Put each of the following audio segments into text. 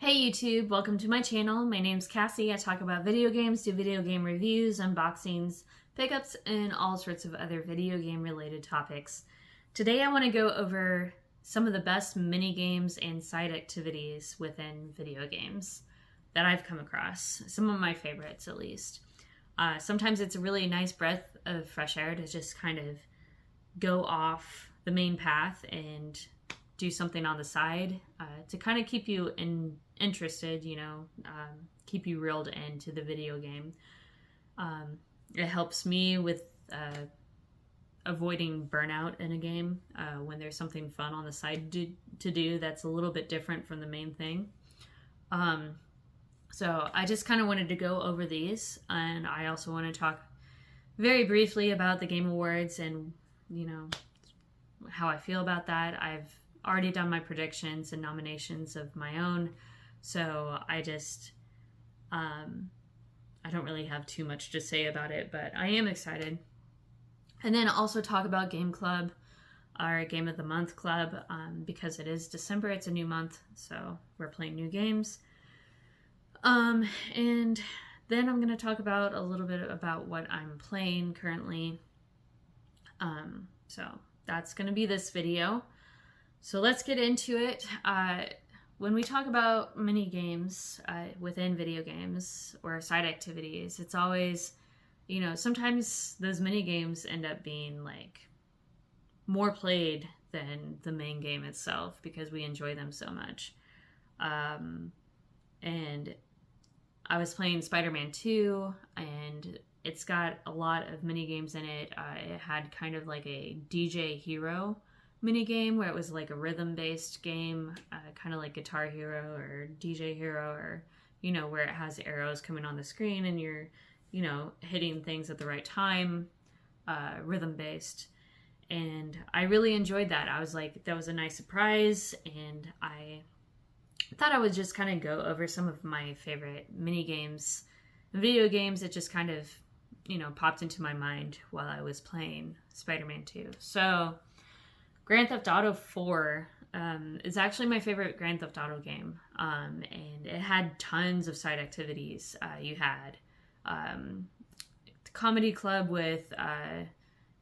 Hey YouTube, welcome to my channel. My name's Cassie. I talk about video games, do video game reviews, unboxings, pickups, and all sorts of other video game related topics. Today I want to go over some of the best mini games and side activities within video games that I've come across. Some of my favorites at least. Sometimes it's a really nice breath of fresh air to just kind of go off the main path and do something on the side to kind of keep you interested, keep you reeled into the video game. It helps me with avoiding burnout in a game when there's something fun on the side to do that's a little bit different from the main thing. So I just kind of wanted to go over these, and I also want to talk very briefly about the Game Awards and, how I feel about that. I've already done my predictions and nominations of my own, so I don't really have too much to say about it, but I am excited. And then also talk about Game Club, our Game of the Month Club, because it is December, it's a new month, so we're playing new games. And then I'm going to talk about a little bit about what I'm playing currently. So that's going to be this video. So let's get into it. When we talk about mini games within video games or side activities, it's always, sometimes those mini games end up being like more played than the main game itself because we enjoy them so much. And I was playing Spider-Man 2, and it's got a lot of mini games in it. It had kind of like a DJ Hero mini game where it was like a rhythm-based game, kind of like Guitar Hero or DJ Hero, or where it has arrows coming on the screen and you're hitting things at the right time, rhythm-based. And I really enjoyed that. I was like, that was a nice surprise, and I thought I would just kind of go over some of my favorite mini games, video games that just kind of popped into my mind while I was playing Spider-Man 2. So Grand Theft Auto 4 is actually my favorite Grand Theft Auto game, and it had tons of side activities. You had the comedy club with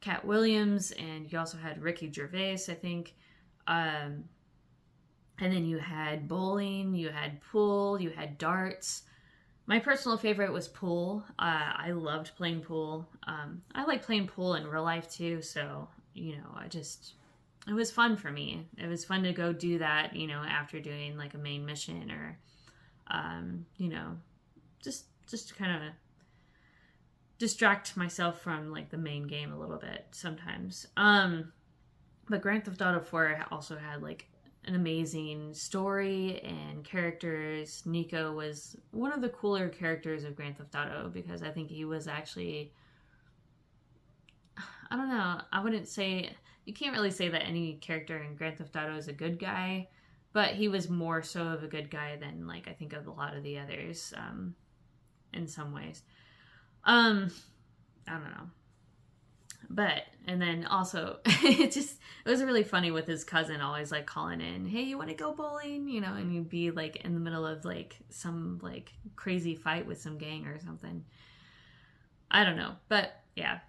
Cat Williams, and you also had Ricky Gervais, I think. And then you had bowling, you had pool, you had darts. My personal favorite was pool. I loved playing pool. I like playing pool in real life too, so, it was fun for me. It was fun to go do that, after doing like a main mission or, just to kind of distract myself from like the main game a little bit sometimes. But Grand Theft Auto 4 also had like an amazing story and characters. Nico was one of the cooler characters of Grand Theft Auto because I think he was actually, I don't know, I wouldn't say, you can't really say that any character in Grand Theft Auto is a good guy, but he was more so of a good guy than like I think of a lot of the others in some ways. I don't know. But, and then also, it was really funny with his cousin always like calling in, hey, you want to go bowling? And you'd be like in the middle of like some like crazy fight with some gang or something. I don't know. But yeah,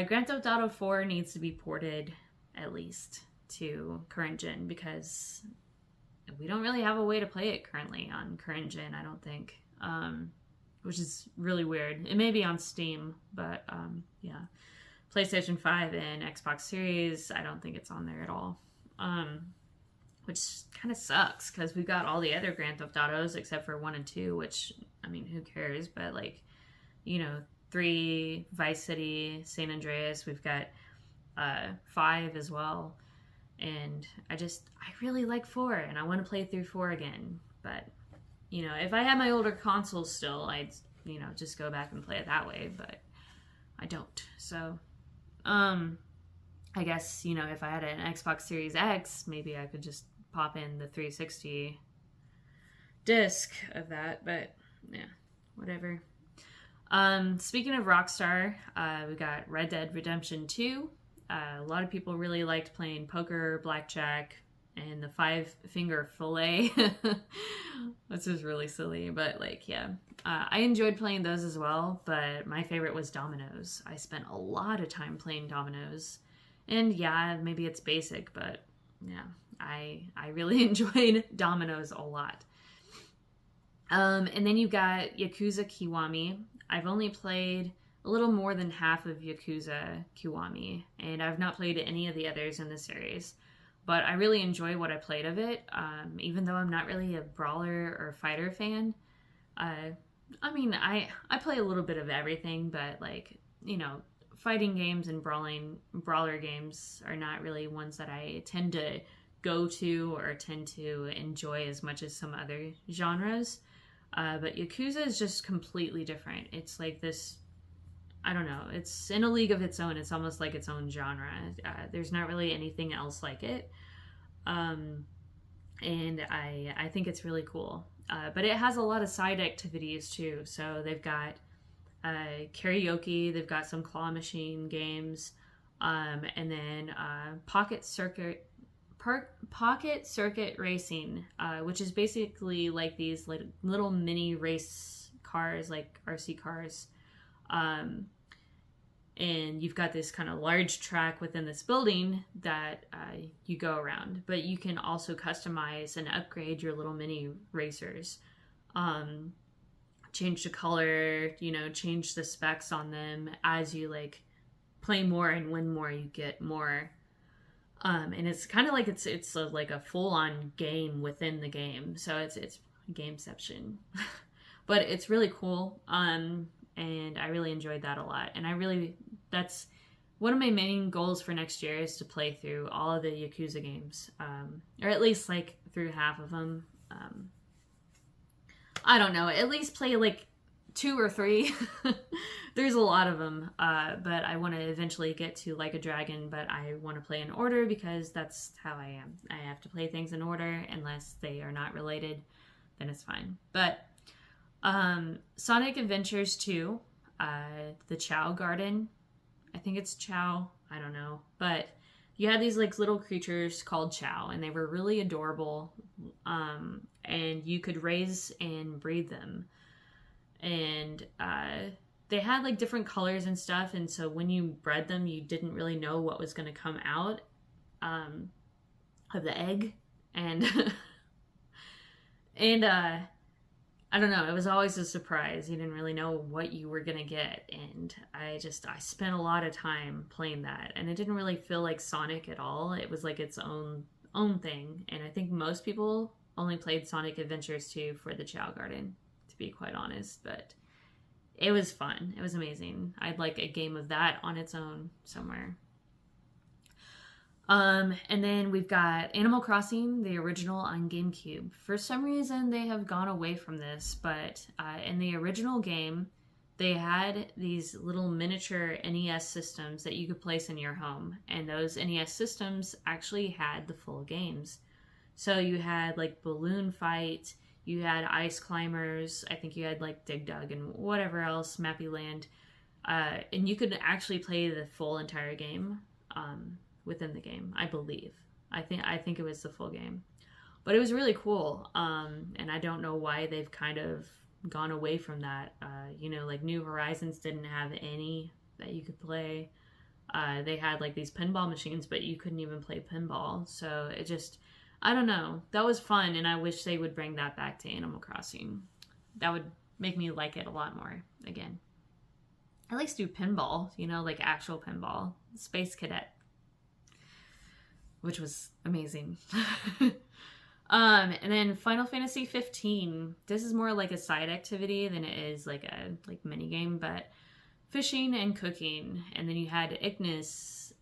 Grand Theft Auto 4 needs to be ported at least to current gen because we don't really have a way to play it currently on current gen, I don't think. Which is really weird. It may be on Steam, but yeah. PlayStation 5 and Xbox Series, I don't think it's on there at all. Which kind of sucks because we've got all the other Grand Theft Autos except for 1 and 2, which, I mean, who cares? But like, 3, Vice City, San Andreas, we've got 5 as well. And I really like 4 and I want to play through 4 again. But, if I had my older consoles still, I'd, just go back and play it that way, but I don't. So, I guess, if I had an Xbox Series X, maybe I could just pop in the 360 disc of that, but yeah, whatever. Speaking of Rockstar, we got Red Dead Redemption 2. A lot of people really liked playing poker, blackjack, and the 5-finger fillet. That's just really silly, but like, yeah. I enjoyed playing those as well, but my favorite was dominoes. I spent a lot of time playing dominoes. And yeah, maybe it's basic, but yeah, I really enjoyed dominoes a lot. And then you've got Yakuza Kiwami. I've only played a little more than half of Yakuza Kiwami, and I've not played any of the others in the series. But I really enjoy what I played of it, even though I'm not really a brawler or fighter fan. I mean, I play a little bit of everything, but like, you know, fighting games and brawler games are not really ones that I tend to go to or tend to enjoy as much as some other genres. But Yakuza is just completely different. It's like this, I don't know, it's in a league of its own. It's almost like its own genre. There's not really anything else like it. And I think it's really cool. But it has a lot of side activities too. So they've got karaoke, they've got some claw machine games, and then pocket circuit racing, which is basically like these like little mini race cars, like RC cars. And you've got this kind of large track within this building that you go around, but you can also customize and upgrade your little mini racers. Change the color, you know, change the specs on them as you like play more and win more, you get more. And it's kind of like it's like a full-on game within the game, so it's gameception. But it's really cool. And I really enjoyed that a lot. And that's one of my main goals for next year, is to play through all of the Yakuza games, or at least like through half of them. I don't know, at least play like 2 or 3. There's a lot of them, but I want to eventually get to Like a Dragon, but I want to play in order because that's how I am. I have to play things in order. Unless they are not related, then it's fine. But Sonic Adventures 2, the Chow Garden, I think it's Chow, I don't know, but you had these like little creatures called Chow, and they were really adorable, and you could raise and breed them, and they had like different colors and stuff, and so when you bred them, you didn't really know what was going to come out of the egg, and and I don't know, it was always a surprise. You didn't really know what you were gonna get, and I spent a lot of time playing that, and it didn't really feel like Sonic at all. It was like its own thing, and I think most people only played Sonic Adventures 2 for the Chow Garden, to be quite honest, but it was fun. It was amazing. I'd like a game of that on its own somewhere. And then we've got Animal Crossing, the original on GameCube. For some reason, they have gone away from this, but in the original game, they had these little miniature NES systems that you could place in your home, and those NES systems actually had the full games. So you had like Balloon Fight, you had Ice Climbers, I think you had like Dig Dug and whatever else, Mappy Land, and you could actually play the full entire game. Within the game, I believe. I think it was the full game, but it was really cool. And I don't know why they've kind of gone away from that. You know, like New Horizons didn't have any that you could play. They had like these pinball machines, but you couldn't even play pinball. So it just, I don't know. That was fun, and I wish they would bring that back to Animal Crossing. That would make me like it a lot more again. I like to do pinball, you know, like actual pinball. Space Cadet, which was amazing. And then Final Fantasy 15. This is more like a side activity than it is like a mini game, but fishing and cooking. And then you had Ignis,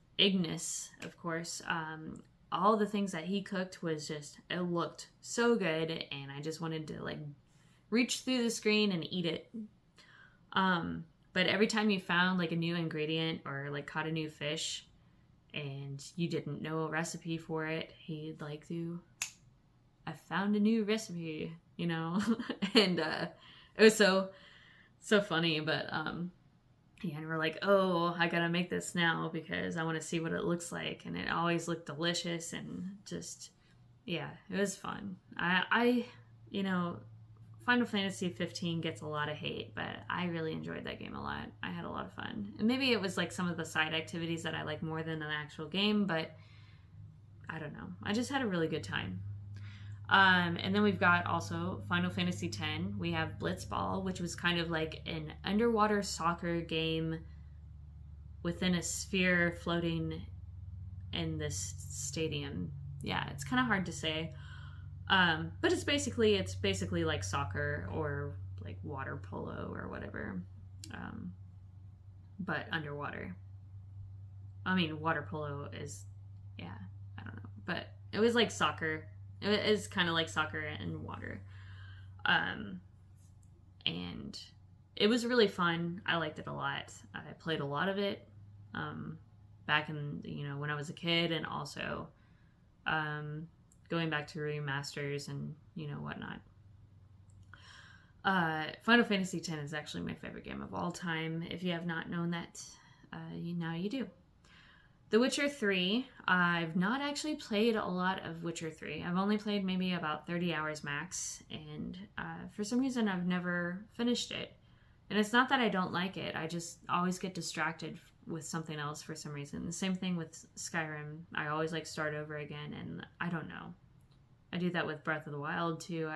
of course. All the things that he cooked was just, it looked so good, and I just wanted to like reach through the screen and eat it. But every time you found like a new ingredient or like caught a new fish, and you didn't know a recipe for it, he'd like to, I found a new recipe, you know. And it was so funny. But yeah, and we're like, oh, I gotta make this now because I want to see what it looks like, and it always looked delicious, and just, yeah, it was fun. I you know, Final Fantasy 15 gets a lot of hate, but I really enjoyed that game a lot. I had a lot of fun. And maybe it was like some of the side activities that I like more than an actual game, but I don't know. I just had a really good time. And then we've got also Final Fantasy X. We have Blitzball, which was kind of like an underwater soccer game within a sphere floating in this stadium. Yeah, it's kind of hard to say. But it's basically like soccer or like water polo or whatever. But underwater. I mean, water polo is, yeah, I don't know. But it was like soccer. It is kind of like soccer in water. And it was really fun. I liked it a lot. I played a lot of it back in, when I was a kid, and also going back to remasters and, whatnot. Final Fantasy X is actually my favorite game of all time. If you have not known that, now you do. The Witcher 3, I've not actually played a lot of Witcher 3. I've only played maybe about 30 hours max, and for some reason I've never finished it. And it's not that I don't like it, I just always get distracted with something else for some reason. The same thing with Skyrim. I always like start over again, and I don't know. I do that with Breath of the Wild too.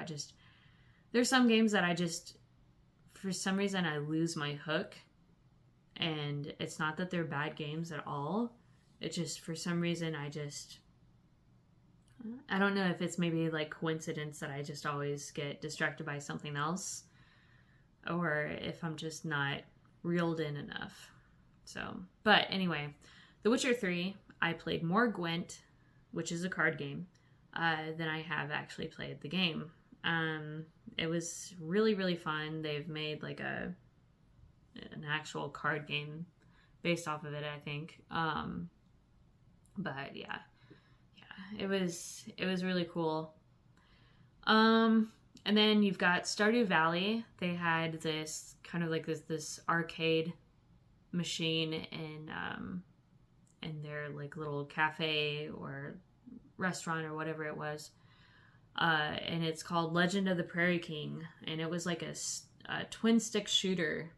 There's some games that for some reason I lose my hook, and it's not that they're bad games at all. It just, for some reason, I don't know if it's maybe like coincidence that I just always get distracted by something else, or if I'm just not reeled in enough. So, but anyway, The Witcher 3, I played more Gwent, which is a card game, than I have actually played the game. It was really, really fun. They've made like an actual card game based off of it, I think. But yeah, it was really cool. And then you've got Stardew Valley. They had this kind of like this arcade machine in their like little cafe or restaurant or whatever it was. And it's called Legend of the Prairie King, and it was like a twin stick shooter,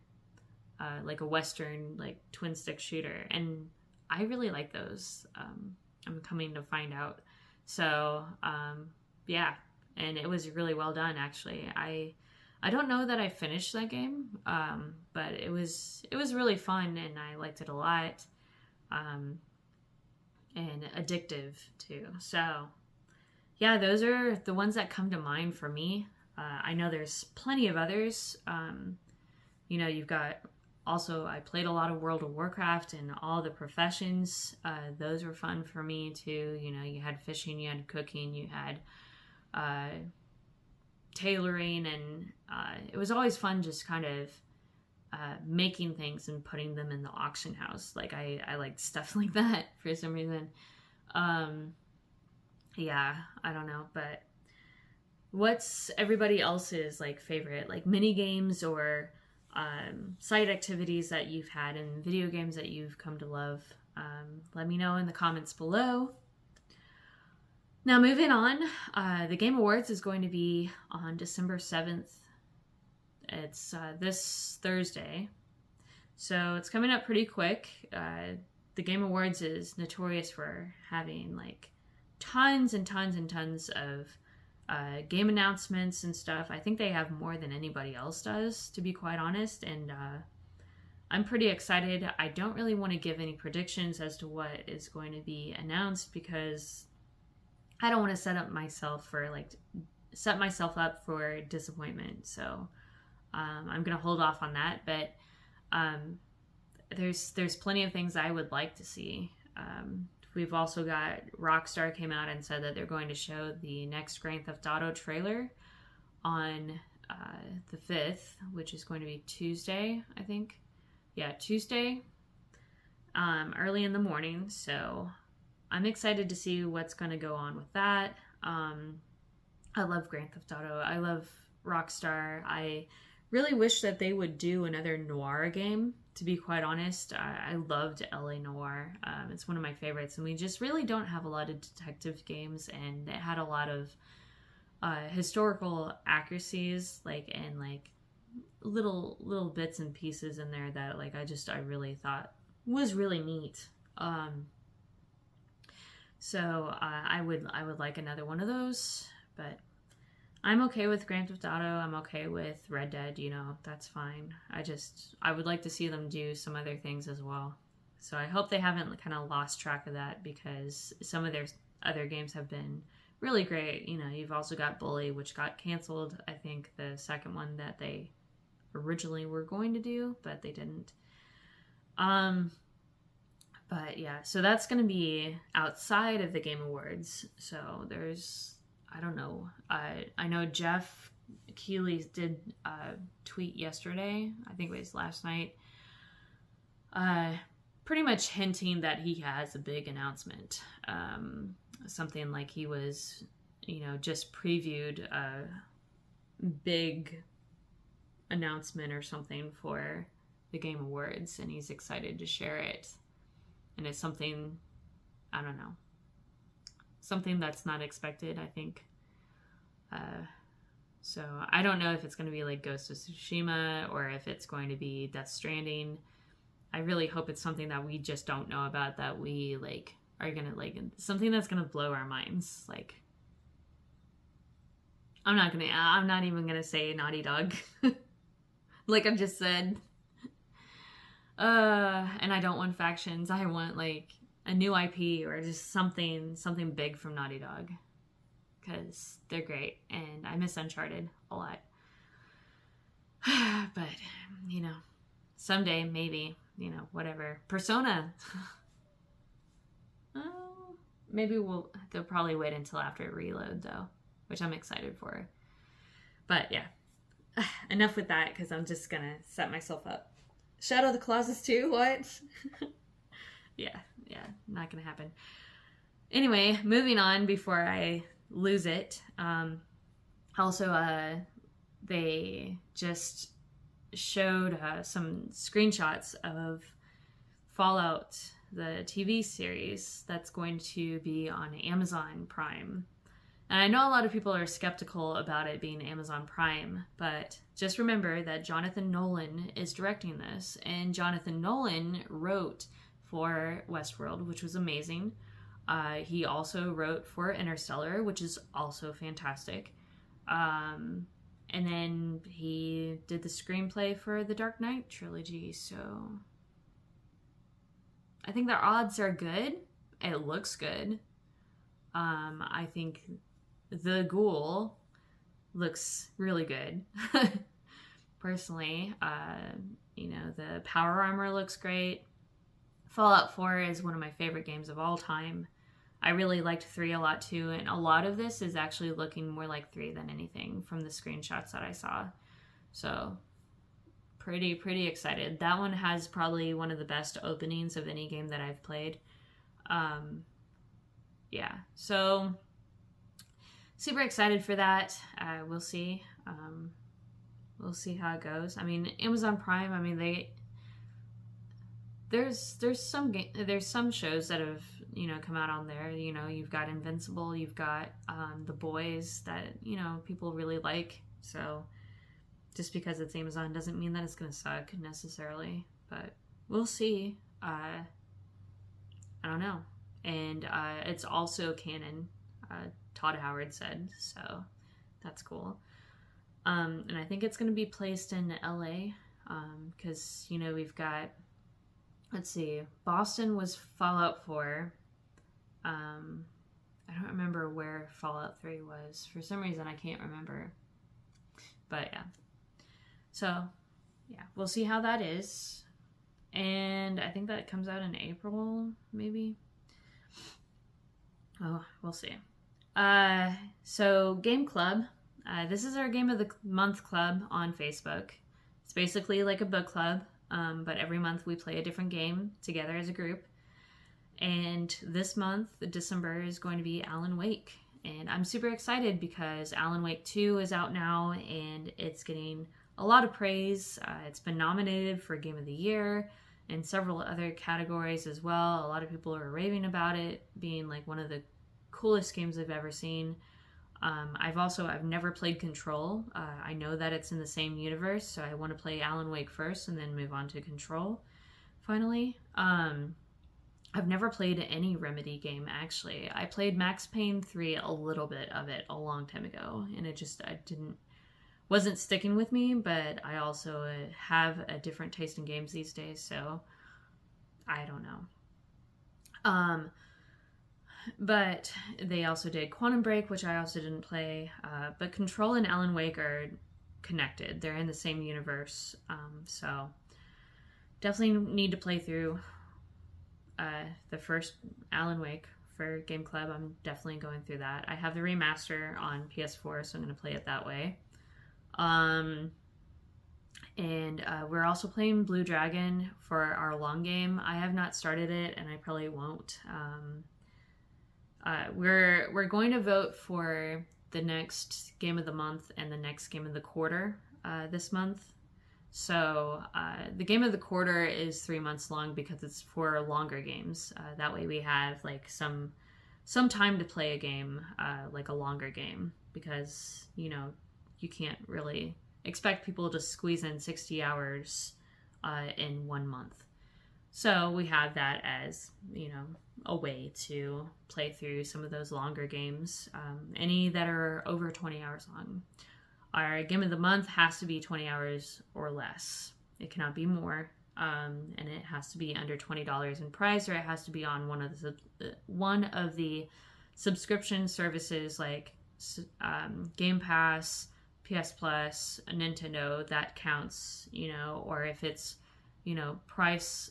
like a Western like twin stick shooter, and I really like those. I'm coming to find out. So, yeah, and it was really well done, actually. I don't know that I finished that game, but it was really fun, and I liked it a lot, and addictive too. So, yeah, those are the ones that come to mind for me. I know there's plenty of others. You've got. Also, I played a lot of World of Warcraft and all the professions. Those were fun for me too. You had fishing, you had cooking, you had tailoring, and it was always fun just kind of making things and putting them in the auction house. Like I liked stuff like that for some reason. Yeah, I don't know, but what's everybody else's like favorite like mini games or side activities that you've had in video games that you've come to love? Let me know in the comments below. Now moving on, the Game Awards is going to be on December 7th. It's this Thursday, so it's coming up pretty quick. The Game Awards is notorious for having like tons and tons and tons of game announcements and stuff. I think they have more than anybody else does, to be quite honest, and I'm pretty excited. I don't really want to give any predictions as to what is going to be announced because I don't want to set myself up for disappointment. So I'm gonna hold off on that, but there's plenty of things I would like to see. We've also got Rockstar came out and said that they're going to show the next Grand Theft Auto trailer on the 5th, which is going to be Tuesday, I think. Yeah, Tuesday, early in the morning. So I'm excited to see what's going to go on with that. I love Grand Theft Auto. I love Rockstar. I really wish that they would do another noir game, to be quite honest. I loved LA Noir. It's one of my favorites, and we just really don't have a lot of detective games, and it had a lot of historical accuracies, like, and like little bits and pieces in there that like I really thought was really neat. So I would like another one of those, but I'm okay with Grand Theft Auto. I'm okay with Red Dead. You know, that's fine. I would like to see them do some other things as well. So I hope they haven't kind of lost track of that, because some of their other games have been really great. You know, you've also got Bully, which got canceled. I think the second one that they originally were going to do, but they didn't. But yeah, so that's going to be outside of the Game Awards. So there's, I don't know. I know Jeff Keighley did tweet yesterday. I think it was last night. Pretty much hinting that he has a big announcement. Something like he was, you know, just previewed a big announcement or something for the Game Awards, and he's excited to share it. And it's something, I don't know, something that's not expected, I think. So I don't know if it's going to be like Ghost of Tsushima or if it's going to be Death Stranding. I really hope it's something that we just don't know about, that we like are going to like, something that's going to blow our minds. Like, I'm not even going to say Naughty Dog. Like I've just said. And I don't want factions. I want like a new IP or just something big from Naughty Dog, because they're great and I miss Uncharted a lot. But you know, someday maybe, you know, whatever. Persona. Maybe they'll probably wait until after Reload though, which I'm excited for. But yeah, enough with that, because I'm just gonna set myself up. Shadow of the Colossus 2? What? yeah, not gonna happen. Anyway, moving on before I lose it. Also, they just showed some screenshots of Fallout, the TV series that's going to be on Amazon Prime. And I know a lot of people are skeptical about it being Amazon Prime, but just remember that Jonathan Nolan is directing this, and Jonathan Nolan wrote for Westworld, which was amazing. He also wrote for Interstellar, which is also fantastic. And then he did the screenplay for the Dark Knight trilogy, so I think their odds are good. It looks good. I think The Ghoul looks really good. Personally, you know, the power armor looks great. Fallout 4 is one of my favorite games of all time. I really liked 3 a lot too, and a lot of this is actually looking more like 3 than anything from the screenshots that I saw. So pretty excited. That one has probably one of the best openings of any game that I've played. Yeah, so super excited for that. We'll see. We'll see how it goes. I mean, Amazon Prime, I mean, there's some shows that have, you know, come out on there. You know, you've got Invincible, you've got The Boys that, you know, people really like. So just because it's Amazon doesn't mean that it's going to suck necessarily, but we'll see. I don't know. And it's also canon, Todd Howard said, so that's cool. And I think it's going to be placed in LA, because, you know, we've got, let's see, Boston was Fallout 4. I don't remember where Fallout 3 was. For some reason, I can't remember. But yeah. So, yeah, we'll see how that is. And I think that comes out in April, maybe. Oh, we'll see. So Game Club. This is our Game of the Month club on Facebook. It's basically like a book club, but every month we play a different game together as a group. And this month, December, is going to be Alan Wake. And I'm super excited because Alan Wake 2 is out now, and it's getting a lot of praise. It's been nominated for Game of the Year and several other categories as well. A lot of people are raving about it being like one of the coolest games I've ever seen. I've never played Control. I know that it's in the same universe, so I want to play Alan Wake first and then move on to Control finally. I've never played any Remedy game, actually. I played Max Payne 3, a little bit of it, a long time ago, and wasn't sticking with me, but I also have a different taste in games these days, so I don't know. But they also did Quantum Break, which I also didn't play, but Control and Alan Wake are connected. They're in the same universe, so definitely need to play through the first Alan Wake for Game Club. I'm definitely going through that. I have the remaster on PS4, so I'm going to play it that way. And we're also playing Blue Dragon for our long game. I have not started it, and I probably won't. We're going to vote for the next game of the month and the next game of the quarter this month. So the game of the quarter is 3 months long because it's for longer games. That way we have like some time to play a game, like a longer game, because you can't really expect people to squeeze in 60 hours in 1 month. So we have that as a way to play through some of those longer games, any that are over 20 hours long. Our game of the month has to be 20 hours or less. It cannot be more, and it has to be under $20 in price, or it has to be on one of the subscription services like Game Pass, PS Plus, Nintendo. That counts, or if it's price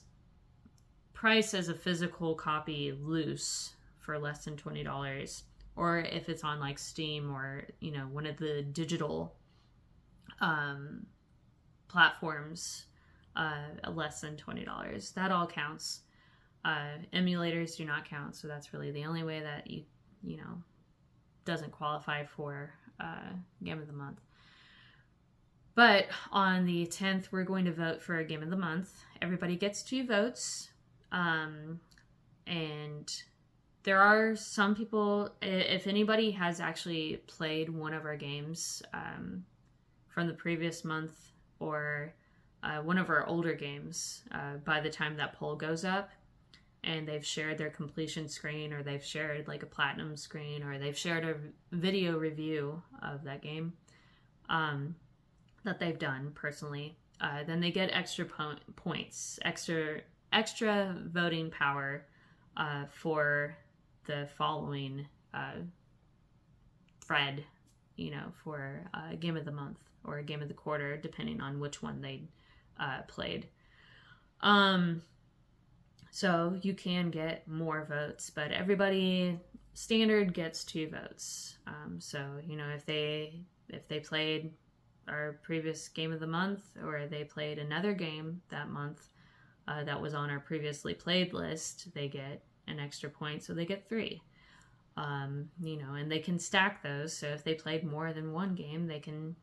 as a physical copy loose for less than $20. Or if it's on like Steam or, one of the digital platforms, less than $20. That all counts. Emulators do not count, so that's really the only way that doesn't qualify for Game of the Month. But on the 10th, we're going to vote for a Game of the Month. Everybody gets 2 votes. And there are some people, if anybody has actually played one of our games from the previous month or one of our older games by the time that poll goes up, and they've shared their completion screen, or they've shared like a platinum screen, or they've shared a video review of that game that they've done personally, then they get extra points, extra voting power for the following thread, for a game of the month or a game of the quarter, depending on which one they played. So you can get more votes, but everybody standard gets 2 votes. So if they played our previous game of the month, or they played another game that month that was on our previously played list, they get an extra point, so they get 3. And they can stack those, so if they played more than one game, they can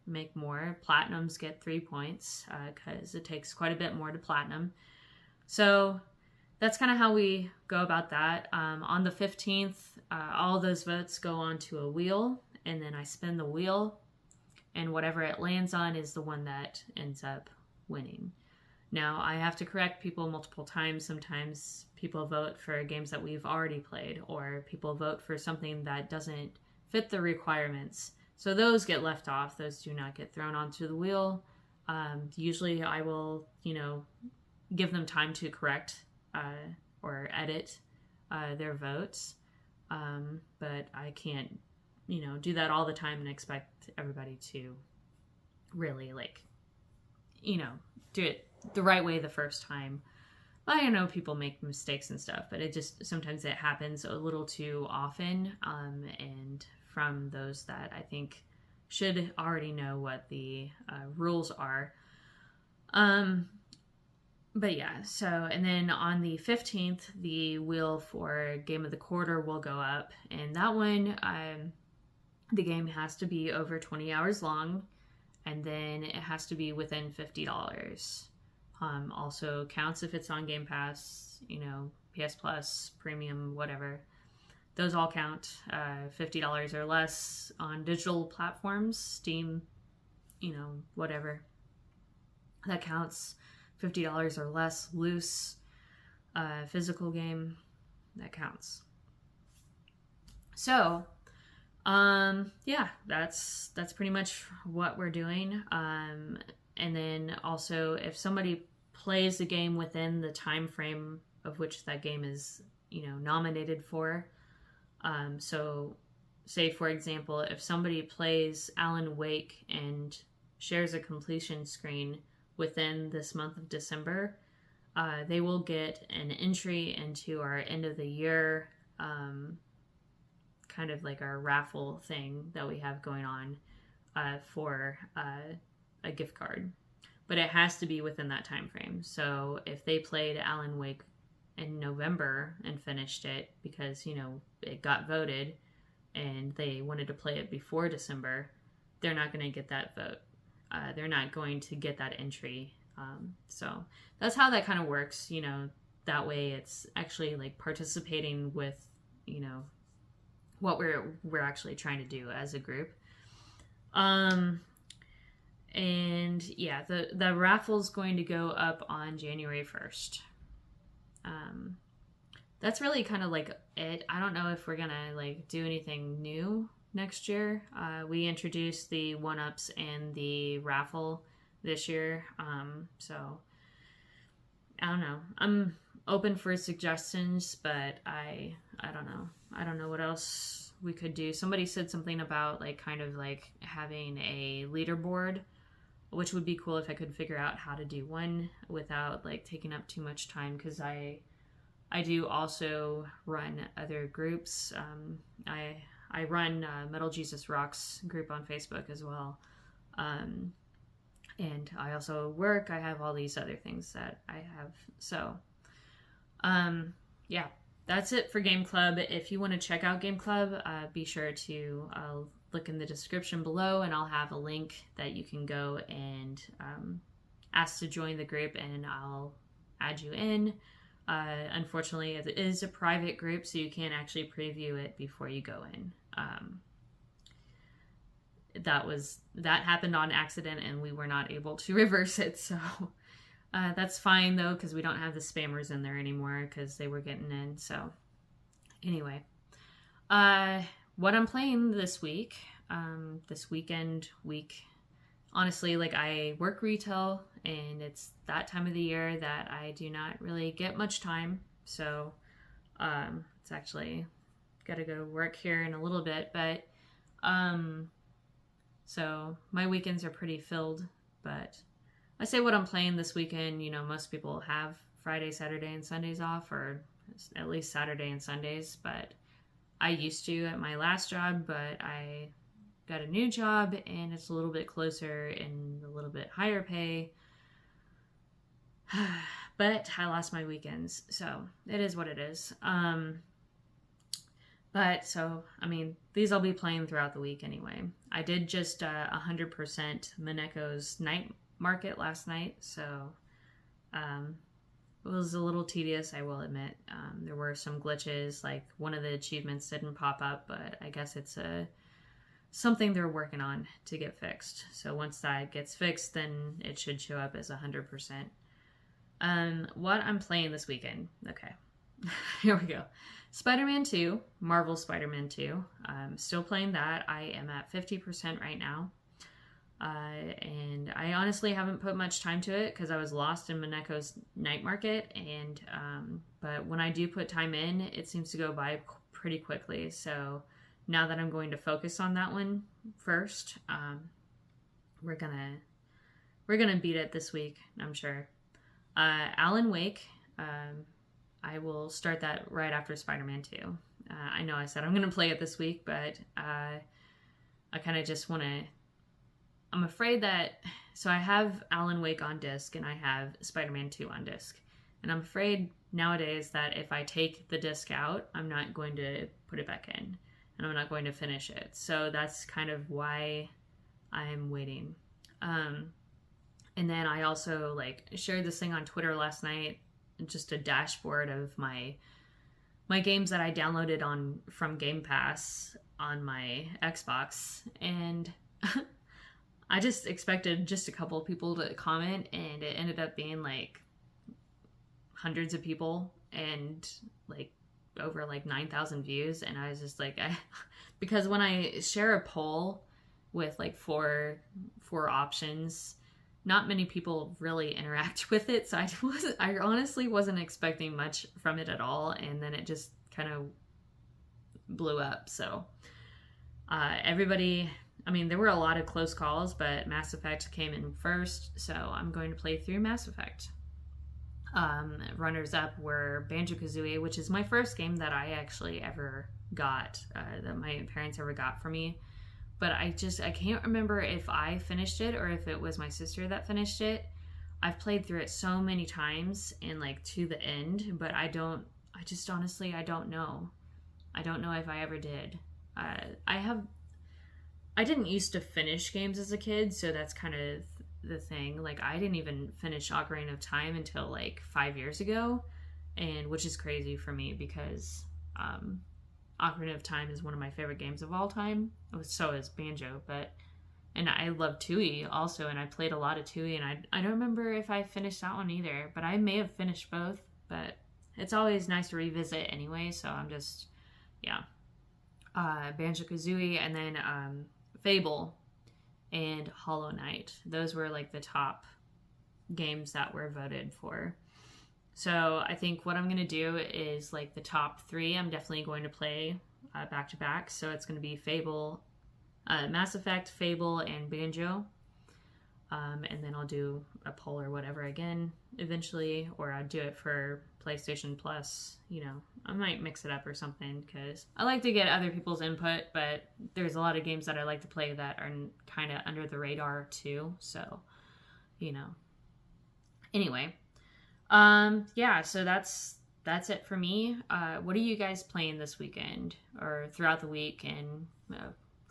make more. Platinums get 3 points, because it takes quite a bit more to platinum. So that's kind of how we go about that. On the 15th, all those votes go onto a wheel, and then I spin the wheel, and whatever it lands on is the one that ends up winning. Now, I have to correct people multiple times. Sometimes people vote for games that we've already played, or people vote for something that doesn't fit the requirements. So those get left off. Those do not get thrown onto the wheel. Usually I will, give them time to correct or edit their votes. But I can't, do that all the time and expect everybody to really, do it the right way the first time. I know people make mistakes and stuff, but sometimes it happens a little too often, and from those that I think should already know what the rules are. But yeah, so, and then on the 15th, the wheel for Game of the Quarter will go up, and that one, the game has to be over 20 hours long, and then it has to be within $50. Also counts if it's on Game Pass, PS Plus, Premium, whatever. those all count. $50 or less on digital platforms, Steam, whatever. That counts. $50 or less loose, physical game, that counts. So, yeah, that's pretty much what we're doing. And then also, if somebody plays the game within the time frame of which that game is, nominated for. So say, for example, if somebody plays Alan Wake and shares a completion screen within this month of December, they will get an entry into our end of the year, kind of like our raffle thing that we have going on for a gift card. But it has to be within that time frame. So if they played Alan Wake in November and finished it because, it got voted and they wanted to play it before December, they're not going to get that vote. They're not going to get that entry. So that's how that kind of works. That way it's actually like participating with, what we're actually trying to do as a group. And yeah, the raffle's going to go up on January 1st. That's really kind of like it. I don't know if we're gonna like do anything new next year. We introduced the 1-ups and the raffle this year. So I don't know. I'm open for suggestions, but I don't know. I don't know what else we could do. Somebody said something about like kind of like having a leaderboard, which would be cool if I could figure out how to do one without like taking up too much time, because I do also run other groups. I run Metal Jesus Rocks group on Facebook as well. And I also work. I have all these other things that I have. So, yeah, that's it for Game Club. If you want to check out Game Club, be sure to look in the description below, and I'll have a link that you can go and ask to join the group, and I'll add you in. Unfortunately, it is a private group, so you can't actually preview it before you go in. That happened on accident, and we were not able to reverse it. So that's fine though, because we don't have the spammers in there anymore because they were getting in. So anyway, what I'm playing this week, this week. Honestly, like I work retail, and it's that time of the year that I do not really get much time. So it's actually got to go to work here in a little bit, but so my weekends are pretty filled. But I say what I'm playing this weekend, most people have Friday, Saturday, and Sundays off, or at least Saturday and Sundays, but I used to at my last job, but I got a new job and it's a little bit closer and a little bit higher pay. But I lost my weekends, so it is what it is. But so, I mean, these I'll be playing throughout the week anyway. I did just 100% Mineko's night market last night, so it was a little tedious, I will admit. There were some glitches, like one of the achievements didn't pop up, but I guess it's something they're working on to get fixed. So once that gets fixed, then it should show up as 100%. What I'm playing this weekend. Okay, here we go. Spider-Man 2, Marvel Spider-Man 2. I'm still playing that. I am at 50% right now. And I honestly haven't put much time to it because I was lost in Mineko's night market. And but when I do put time in, it seems to go by pretty quickly. So now that I'm going to focus on that one first, we're gonna beat it this week, I'm sure. Alan Wake, I will start that right after Spider-Man 2. I know I said I'm gonna play it this week, but I kind of just want to. I'm afraid that, so I have Alan Wake on disc and I have Spider-Man 2 on disc. And I'm afraid nowadays that if I take the disc out, I'm not going to put it back in. And I'm not going to finish it. So that's kind of why I'm waiting. And then I also shared this thing on Twitter last night, just a dashboard of my my games that I downloaded on from Game Pass on my Xbox, and I just expected just a couple of people to comment, and it ended up being like hundreds of people and like over like 9,000 views. And I was just like, because when I share a poll with like four options, not many people really interact with it. So I honestly wasn't expecting much from it at all. And then it just kind of blew up. So everybody, I mean, there were a lot of close calls, but Mass Effect came in first. So I'm going to play through Mass Effect. Runners up were Banjo-Kazooie, which is my first game that I actually ever got, that my parents ever got for me. But I can't remember if I finished it or if it was my sister that finished it. I've played through it so many times and like to the end, but I honestly don't know. I don't know if I ever did. I didn't used to finish games as a kid, so that's kind of the thing. Like, I didn't even finish Ocarina of Time until like 5 years ago, and which is crazy for me because Ocarina of Time is one of my favorite games of all time. So is Banjo, and I love Tui also, and I played a lot of Tui, and I don't remember if I finished that one either, but I may have finished both. But it's always nice to revisit anyway, so I'm just, yeah. Banjo-Kazooie, and then Fable and Hollow Knight. Those were like the top games that were voted for. So I think what I'm going to do is like the top 3, I'm definitely going to play back to back. So it's going to be Fable, Mass Effect, Fable, and Banjo. And then I'll do a poll or whatever again eventually, or I'll do it for PlayStation Plus. You know, I might mix it up or something because I like to get other people's input, but there's a lot of games that I like to play that are kind of under the radar too. So, you know. Anyway, yeah, so that's it for me. What are you guys playing this weekend or throughout the week? And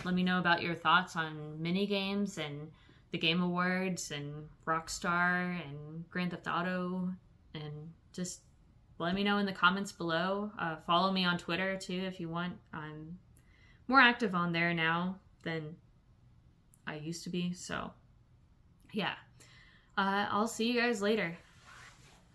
let me know about your thoughts on mini games and the Game Awards and Rockstar and Grand Theft Auto, and just let me know in the comments below. Follow me on Twitter too if you want. I'm more active on there now than I used to be, so yeah. I'll see you guys later.